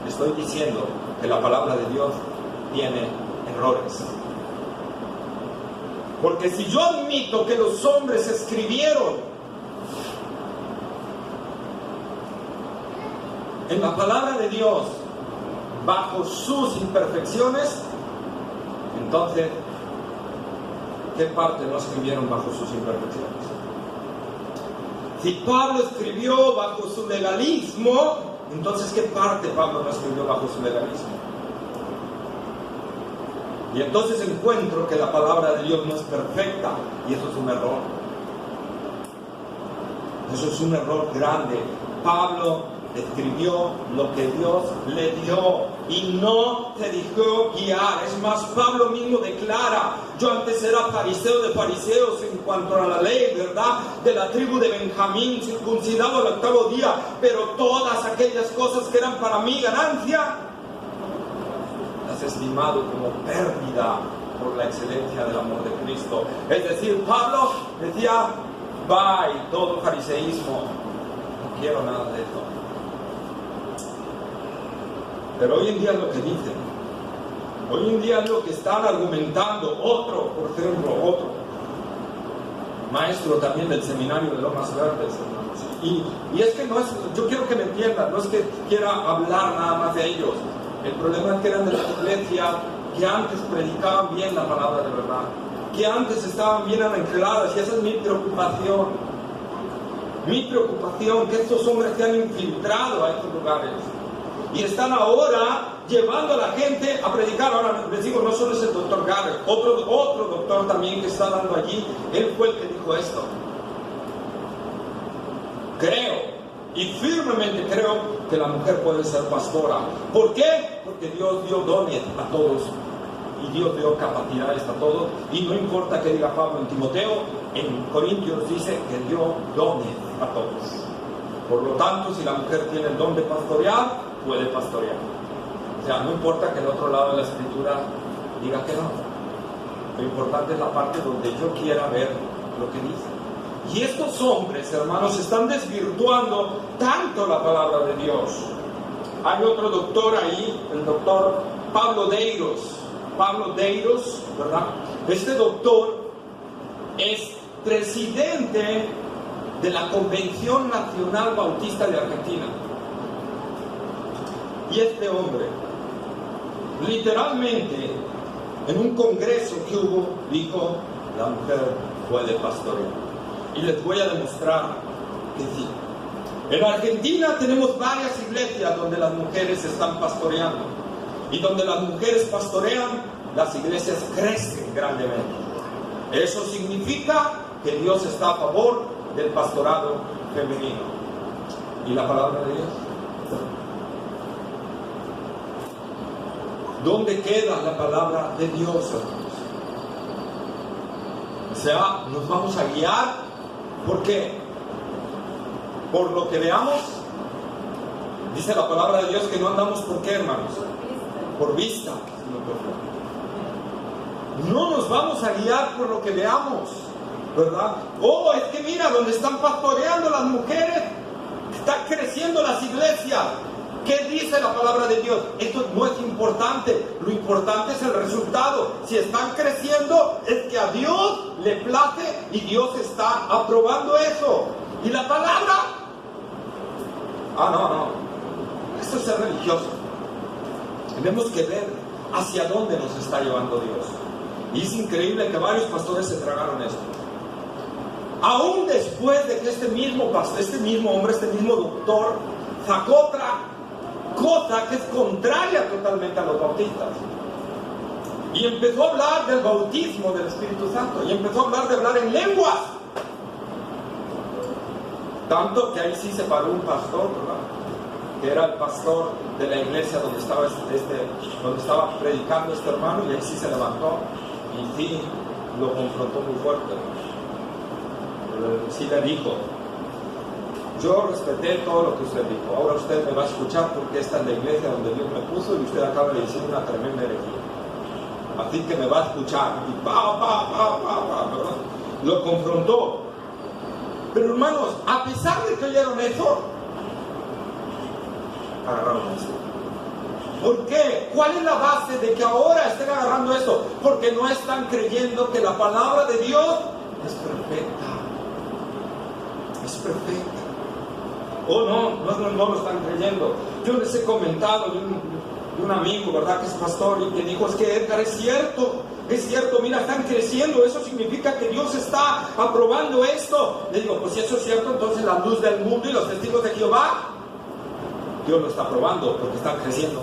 estoy diciendo que la palabra de Dios tiene errores. Porque si yo admito que los hombres escribieron en la palabra de Dios bajo sus imperfecciones, entonces, ¿qué parte no escribieron bajo sus imperfecciones? Si Pablo escribió bajo su legalismo, entonces ¿qué parte Pablo no escribió bajo su legalismo? Y entonces encuentro que la palabra de Dios no es perfecta, y eso es un error. Eso es un error grande. Pablo escribió lo que Dios le dio y no se dejó guiar. Es más, Pablo mismo declara: yo antes era fariseo de fariseos en cuanto a la ley, ¿verdad?, de la tribu de Benjamín, circuncidado al 8º día, pero todas aquellas cosas que eran para mí ganancia, las he estimado como pérdida por la excelencia del amor de Cristo. Es decir, Pablo decía: bye, todo fariseísmo, no quiero nada de eso. Pero hoy en día es lo que dicen. Hoy en día es lo que están argumentando. Otro, por ejemplo, otro maestro también del seminario de Lomas Verdes, hermanos. Y es que no es, yo quiero que me entiendan, no es que quiera hablar nada más de ellos. El problema es que eran de la iglesia que antes predicaban bien la palabra de verdad, que antes estaban bien ancladas, y esa es mi preocupación. Mi preocupación, que estos hombres se han infiltrado a estos lugares y están ahora llevando a la gente a predicar. Ahora les digo, no solo es el doctor Garrett, otro doctor también que está dando allí, él fue el que dijo esto. Creo, y firmemente creo, que la mujer puede ser pastora. ¿Por qué? Porque Dios dio dones a todos, y Dios dio capacidades a todos, y no importa que diga Pablo en Timoteo, en Corintios dice que dio dones a todos. Por lo tanto, si la mujer tiene el don de pastorear, puede pastorear. O sea, no importa que el otro lado de la escritura diga que no. Lo importante es la parte donde yo quiera ver lo que dice. Y estos hombres, hermanos, están desvirtuando tanto la palabra de Dios. Hay otro doctor ahí, el doctor Pablo Deiros, ¿verdad? Este doctor es presidente de la Convención Nacional Bautista de Argentina. Y este hombre, literalmente, en un congreso que hubo, dijo: la mujer puede pastorear. Y les voy a demostrar que sí. En Argentina tenemos varias iglesias donde las mujeres están pastoreando. Y donde las mujeres pastorean, las iglesias crecen grandemente. Eso significa que Dios está a favor del pastorado femenino. ¿Y la palabra de Dios? ¿Dónde queda la palabra de Dios, hermanos? O sea, nos vamos a guiar. ¿Por qué? Por lo que veamos. Dice la palabra de Dios que no andamos por qué, hermanos. Por vista. No nos vamos a guiar por lo que veamos, ¿verdad? Oh, es que mira, donde están pastoreando las mujeres, están creciendo las iglesias. ¿Qué dice la palabra de Dios? Esto no es importante. Lo importante es el resultado. Si están creciendo, es que a Dios le place y Dios está aprobando eso. ¿Y la palabra? No. Esto es ser religioso. Tenemos que ver hacia dónde nos está llevando Dios. Y es increíble que varios pastores se tragaron esto. Aún después de que este mismo pastor, este mismo hombre, este mismo doctor, sacó otra cosa que es contraria totalmente a los bautistas. Y empezó a hablar del bautismo del Espíritu Santo. Y empezó a hablar en lenguas. Tanto que ahí sí se paró un pastor, ¿verdad? Que era el pastor de la iglesia donde estaba predicando este hermano, y ahí sí se levantó y sí lo confrontó muy fuerte. Sí le dijo: yo respeté todo lo que usted dijo, ahora usted me va a escuchar porque esta es la iglesia donde Dios me puso y usted acaba de decir una tremenda herejía, así que me va a escuchar. Y ¿verdad? Lo confrontó. Pero hermanos, a pesar de que oyeron eso, agarraron eso. ¿Por qué? ¿Cuál es la base de que ahora estén agarrando esto? Porque no están creyendo que la palabra de Dios es perfecta. Es perfecta. No lo están creyendo. Yo les he comentado de un amigo, ¿verdad?, que es pastor, y que dijo: es que Edgar, es cierto, mira, están creciendo, eso significa que Dios está aprobando esto. Le digo: pues si eso es cierto, entonces la luz del mundo y los testigos de Jehová, Dios lo está aprobando porque están creciendo.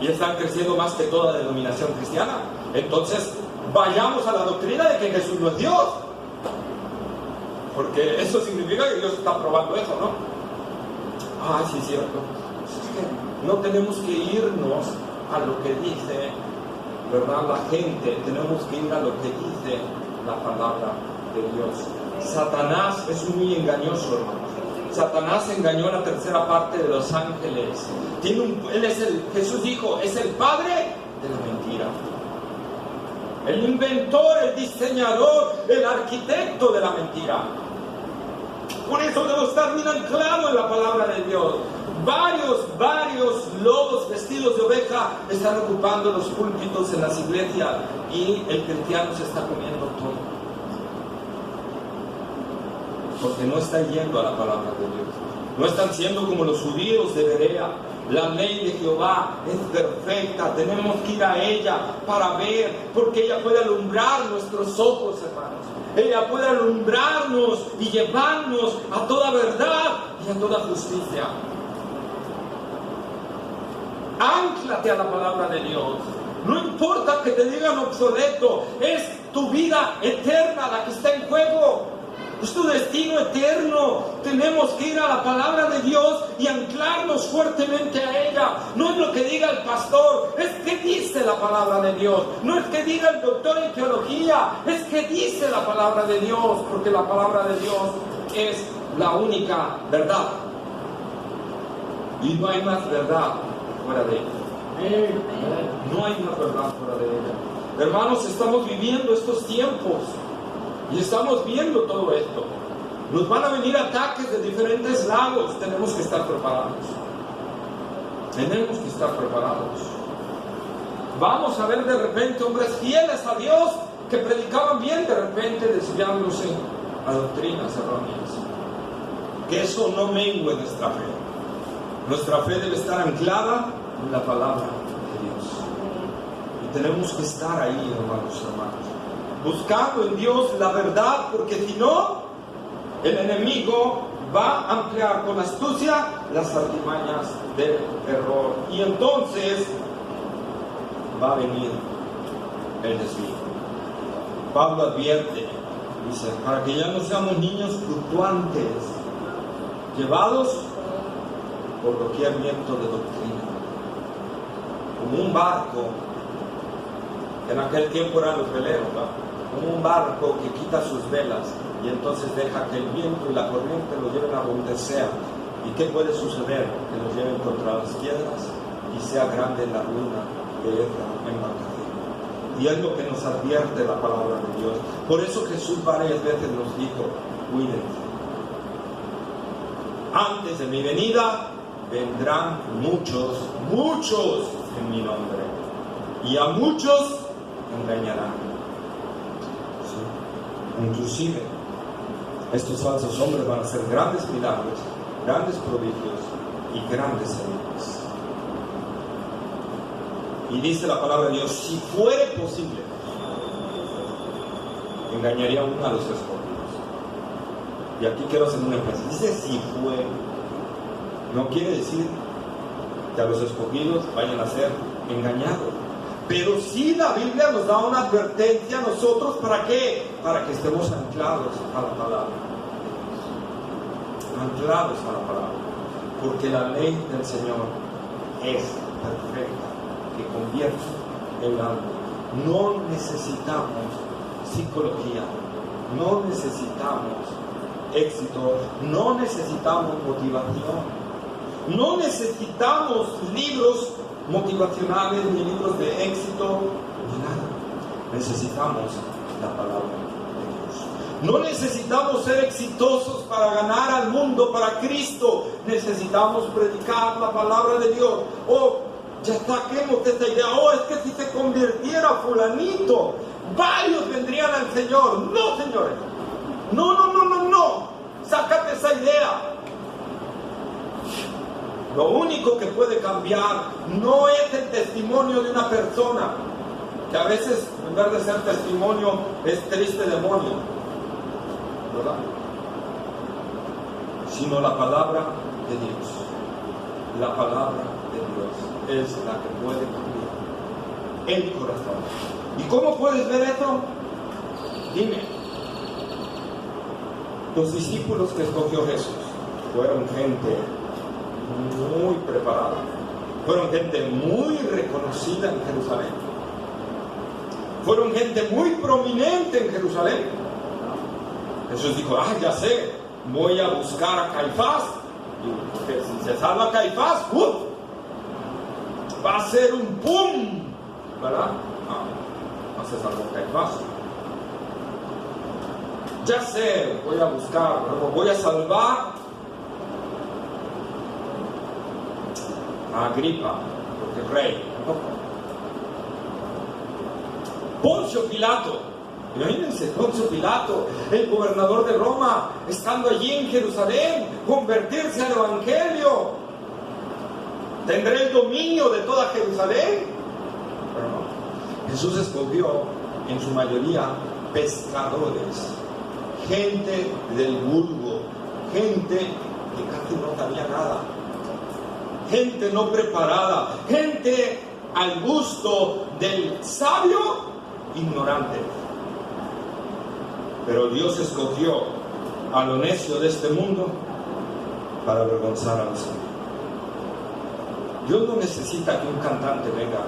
Y están creciendo más que toda denominación cristiana. Entonces, vayamos a la doctrina de que Jesús no es Dios. Porque eso significa que Dios está aprobando eso, ¿no? Sí, es cierto. Es que no tenemos que irnos a lo que dice, ¿verdad?, la gente. Tenemos que ir a lo que dice la palabra de Dios. Satanás es muy engañoso, hermanos. Satanás engañó a la tercera parte de los ángeles. Jesús dijo, es el padre de la mentira. El inventor, el diseñador, el arquitecto de la mentira. Por eso debo estar bien anclado en la palabra de Dios. Varios lobos vestidos de oveja están ocupando los púlpitos en las iglesias y el cristiano se está comiendo todo. Porque no están yendo a la palabra de Dios. No están siendo como los judíos de Berea. La ley de Jehová es perfecta. Tenemos que ir a ella para ver, porque ella puede alumbrar nuestros ojos, hermanos. Ella puede alumbrarnos y llevarnos a toda verdad y a toda justicia. Ánclate a la palabra de Dios. No importa que te digan obsoleto, es tu vida eterna la que está en juego. Es tu destino eterno. Tenemos que ir a la palabra de Dios y anclarnos fuertemente a ella. No es lo que diga el pastor, es que dice la palabra de Dios. No es que diga el doctor en teología, es que dice la palabra de Dios, porque la palabra de Dios es la única verdad. Y no hay más verdad fuera de ella. No hay más verdad fuera de ella. Hermanos, estamos viviendo estos tiempos. Y estamos viendo todo esto. Nos van a venir ataques de diferentes lados. Tenemos que estar preparados. Tenemos que estar preparados. Vamos a ver de repente hombres fieles a Dios que predicaban bien, de repente desviándose a doctrinas erróneas. Que eso no mengue nuestra fe. Nuestra fe debe estar anclada en la palabra de Dios. Y tenemos que estar ahí, hermanos, buscando en Dios la verdad, porque si no, el enemigo va a ampliar con astucia las artimañas del error. Y entonces va a venir el desvío. Pablo advierte, dice, para que ya no seamos niños fluctuantes, llevados por doquier viento de doctrina, como un barco. En aquel tiempo eran los veleros, ¿no? Como un barco que quita sus velas y entonces deja que el viento y la corriente lo lleven a donde sea. ¿Y qué puede suceder? Que lo lleven contra las piedras y sea grande la ruina de esta embarcación. Y es lo que nos advierte la palabra de Dios. Por eso Jesús varias veces nos dijo, cuídense. Antes de mi venida vendrán muchos en mi nombre, y a muchos engañarán. ¿Sí? Inclusive estos falsos hombres van a hacer grandes milagros, grandes prodigios y grandes señales. Y dice la palabra de Dios, si fuere posible, engañaría aún a los escogidos. Y aquí quiero hacer una énfasis. Dice si fuere. No quiere decir que a los escogidos vayan a ser engañados. Pero sí la Biblia nos da una advertencia a nosotros. ¿Para qué? Para que estemos anclados a la palabra. Anclados a la palabra. Porque la ley del Señor es perfecta, que convierte el alma. No necesitamos psicología. No necesitamos éxito. No necesitamos motivación. No necesitamos libros motivacionales ni libros de éxito ni nada. Necesitamos la palabra de Dios. No necesitamos ser exitosos para ganar al mundo para Cristo. Necesitamos predicar la palabra de Dios. Ya saquemos esta idea. Es que si se convirtiera fulanito, varios vendrían al Señor. No, señores. No. Sácate esa idea. Lo único que puede cambiar no es el testimonio de una persona, que a veces en vez de ser testimonio es triste demonio, ¿verdad? Sino la palabra de Dios. La palabra de Dios es la que puede cambiar el corazón. ¿Y cómo puedes ver esto? Dime. Los discípulos que escogió Jesús fueron gente muy preparada, fueron gente muy reconocida en Jerusalén, fueron gente muy prominente en Jerusalén. Jesús dijo, ya sé, voy a buscar a Caifás, porque si se salva Caifás, va a ser un pum, ¿verdad? No se salvó Caifás. Ya sé, voy a buscar, voy a salvar a Agripa, porque es rey. Poncio Pilato, imagínense, Poncio Pilato, el gobernador de Roma, estando allí en Jerusalén, convertirse al Evangelio. ¿Tendré el dominio de toda Jerusalén? Pero no. Jesús escogió en su mayoría pescadores, gente del vulgo, gente que casi no sabía nada, gente no preparada, gente al gusto del sabio ignorante. Pero Dios escogió a lo necio de este mundo para avergonzar a los sabios. Dios no necesita que un cantante venga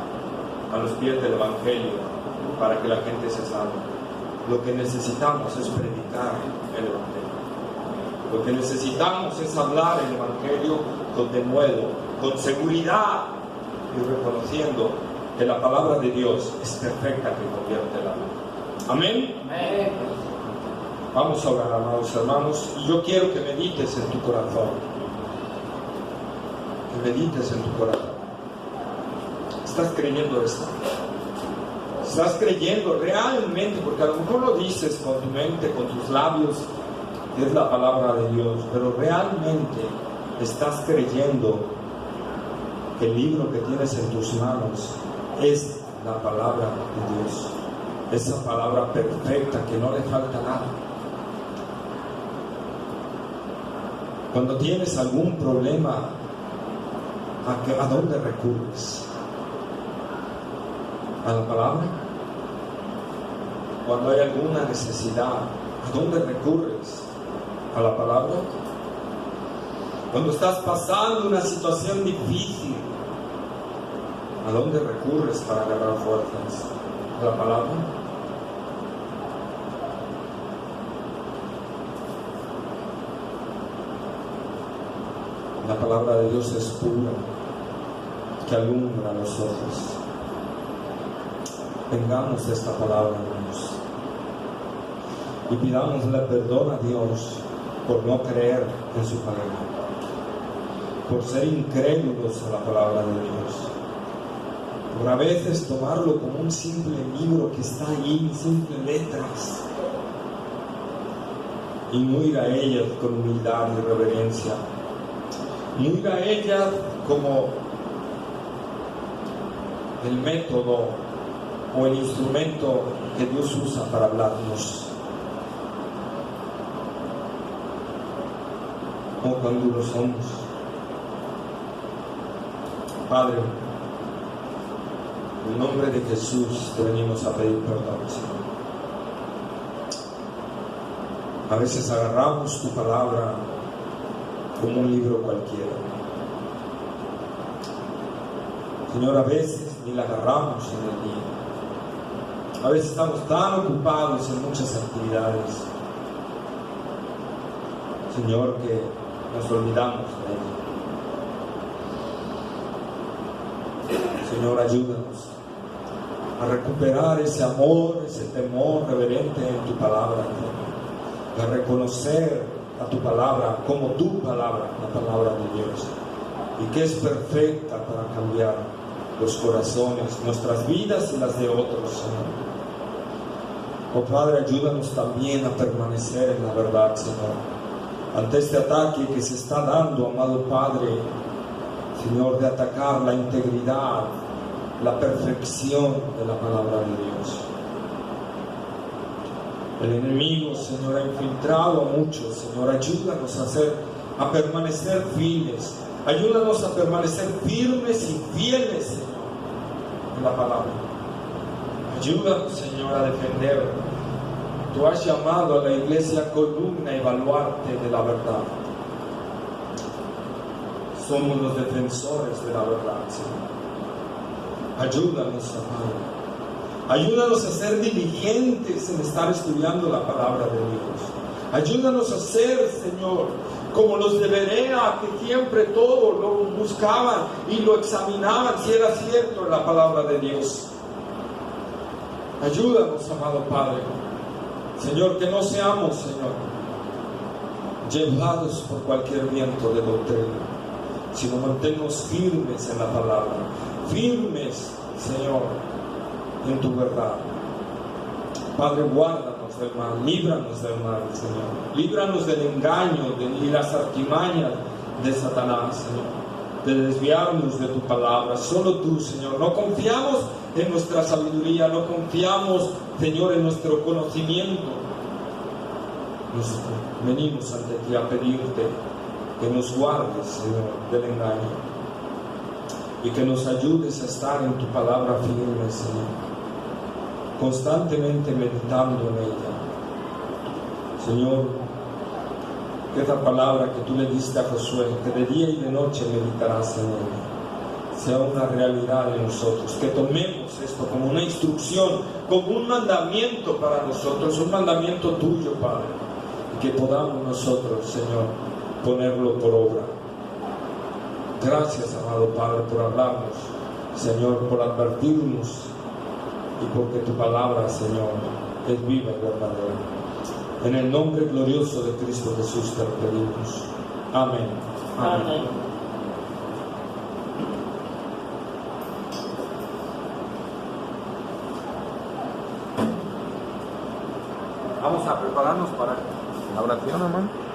a los pies del Evangelio para que la gente se salve. Lo que necesitamos es predicar el Evangelio. Lo que necesitamos es hablar el Evangelio con denuedo, con seguridad y reconociendo que la palabra de Dios es perfecta que convierte el alma. Amén. Amén. Vamos a orar, amados hermanos, y yo quiero que medites en tu corazón. Que medites en tu corazón. ¿Estás creyendo esto? ¿Estás creyendo realmente? Porque a lo mejor lo dices con tu mente, con tus labios, que es la palabra de Dios, pero realmente estás creyendo que el libro que tienes en tus manos es la palabra de Dios, esa palabra perfecta que no le falta nada. Cuando tienes algún problema, ¿a dónde recurres? ¿A la palabra? Cuando hay alguna necesidad, ¿a dónde recurres? ¿A la palabra? Cuando estás pasando una situación difícil, ¿a dónde recurres para agarrar fuerzas? ¿A la palabra? La palabra de Dios es pura, que alumbra los ojos. Vengamos de esta palabra, hermanos, y pidámosle perdón a Dios por no creer en su palabra, por ser incrédulos a la palabra de Dios, por a veces tomarlo como un simple libro que está ahí, simples letras, y no ir a ellas con humildad y reverencia, no ir a ellas como el método o el instrumento que Dios usa para hablarnos. Oh, cuán duros somos. Padre, en el nombre de Jesús te venimos a pedir perdón, Señor. A veces agarramos tu palabra como un libro cualquiera. Señor, a veces ni la agarramos en el día. A veces estamos tan ocupados en muchas actividades, Señor, que nos olvidamos de ella. Señor, ayúdanos a recuperar ese amor, ese temor reverente en tu palabra, a reconocer a tu palabra como tu palabra, la palabra de Dios, y que es perfecta para cambiar los corazones, nuestras vidas y las de otros, Señor. Oh Padre, ayúdanos también a permanecer en la verdad, Señor, ante este ataque que se está dando, amado Padre, Señor, de atacar la integridad, la perfección de la palabra de Dios. El enemigo, Señor, ha infiltrado a muchos. Señor, ayúdanos a permanecer firmes. Ayúdanos a permanecer firmes y fieles, Señor, en la palabra. Ayúdanos, Señor, a defender. Tú has llamado a la iglesia columna y baluarte de la verdad. Somos los defensores de la verdad, Señor. Ayúdanos, Padre. Ayúdanos a ser diligentes en estar estudiando la palabra de Dios. Ayúdanos a ser, Señor, como los de Berea, que siempre todo lo buscaban y lo examinaban si era cierto en la palabra de Dios. Ayúdanos, amado Padre. Señor, que no seamos, Señor, llevados por cualquier viento de doctrina, sino manténnos firmes en la palabra, firmes, Señor, en tu verdad. Padre, guárdanos del mal, líbranos del mal, Señor. Líbranos del engaño y las artimañas de Satanás, Señor, de desviarnos de tu palabra. Solo tú, Señor. No confiamos en nuestra sabiduría, no confiamos, Señor, en nuestro conocimiento. Venimos ante ti a pedirte que nos guardes, Señor, del engaño, y que nos ayudes a estar en tu palabra firme, Señor, constantemente meditando en ella. Señor, que esta palabra que tú le diste a Josué, que de día y de noche meditarás en ella, sea una realidad en nosotros, que tomemos esto como una instrucción, como un mandamiento para nosotros, un mandamiento tuyo, Padre, y que podamos nosotros, Señor, ponerlo por obra. Gracias, amado Padre, por hablarnos, Señor, por advertirnos, y porque tu palabra, Señor, es viva y verdadera. En el nombre glorioso de Cristo Jesús te lo pedimos. Amén. Amén. Vamos a prepararnos para la oración, hermano.